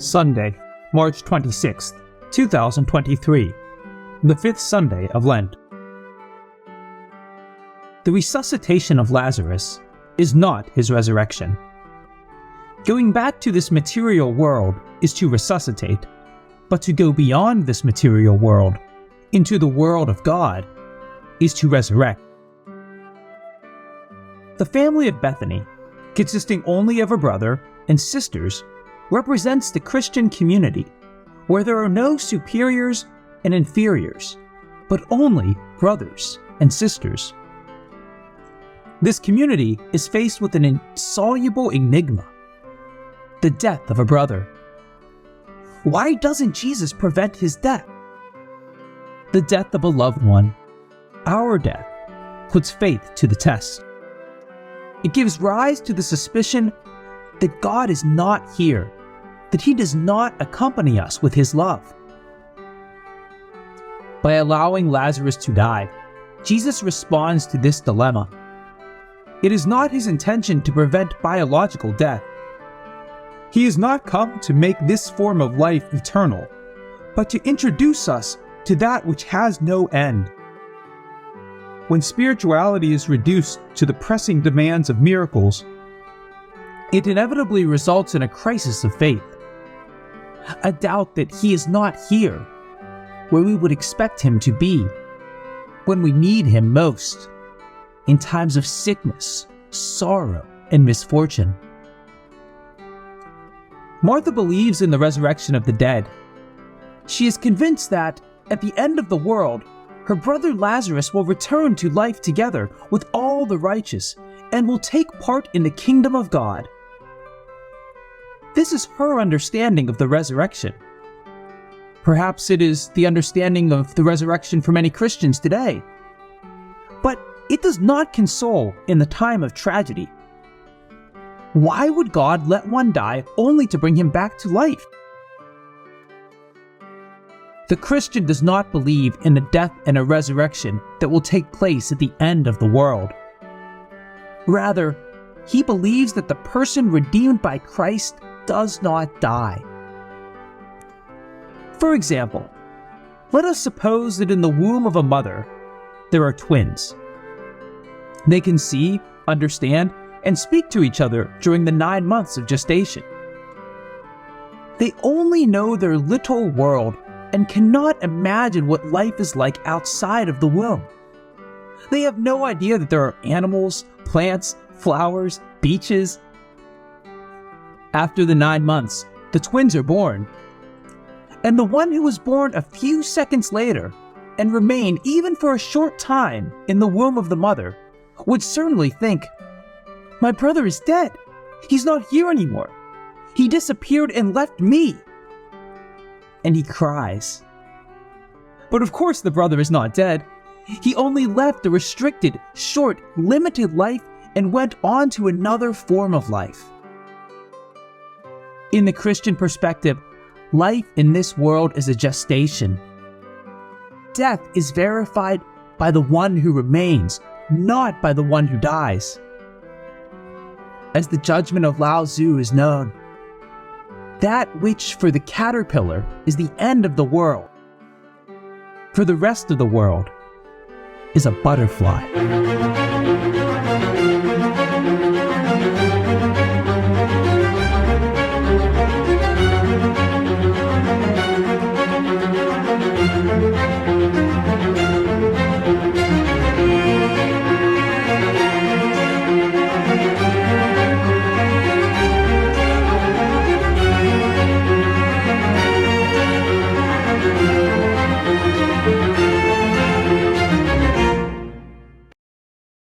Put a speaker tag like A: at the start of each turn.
A: Sunday, March 26th, 2023, the fifth Sunday of Lent. The resuscitation of Lazarus is not his resurrection. Going back to this material world is to resuscitate, but to go beyond this material world into the world of God is to resurrect. The family of Bethany, consisting only of a brother and sisters, represents the Christian community where there are no superiors and inferiors, but only brothers and sisters. This community is faced with an insoluble enigma: the death of a brother. Why doesn't Jesus prevent his death? The death of a loved one, our death, puts faith to the test. It gives rise to the suspicion that God is not here, that he does not accompany us with his love. By allowing Lazarus to die, Jesus responds to this dilemma. It is not his intention to prevent biological death. He has not come to make this form of life eternal, but to introduce us to that which has no end. When spirituality is reduced to the pressing demands of miracles, it inevitably results in a crisis of faith, a doubt that he is not here, where we would expect him to be, when we need him most, in times of sickness, sorrow, and misfortune. Martha believes in the resurrection of the dead. She is convinced that, at the end of the world, her brother Lazarus will return to life together with all the righteous and will take part in the kingdom of God. This is her understanding of the resurrection. Perhaps it is the understanding of the resurrection for many Christians today. But it does not console in the time of tragedy. Why would God let one die only to bring him back to life? The Christian does not believe in a death and a resurrection that will take place at the end of the world. Rather, he believes that the person redeemed by Christ does not die. For example, let us suppose that in the womb of a mother, there are twins. They can see, understand, and speak to each other during the 9 months of gestation. They only know their little world and cannot imagine what life is like outside of the womb. They have no idea that there are animals, plants, flowers, beaches. After the 9 months, the twins are born. And the one who was born a few seconds later and remained even for a short time in the womb of the mother would certainly think, "My brother is dead. He's not here anymore. He disappeared and left me." And he cries. But of course the brother is not dead. He only left a restricted, short, limited life and went on to another form of life. In the Christian perspective, life in this world is a gestation. Death is verified by the one who remains, not by the one who dies. As the judgment of Lao Tzu is known, that which for the caterpillar is the end of the world, for the rest of the world is a butterfly.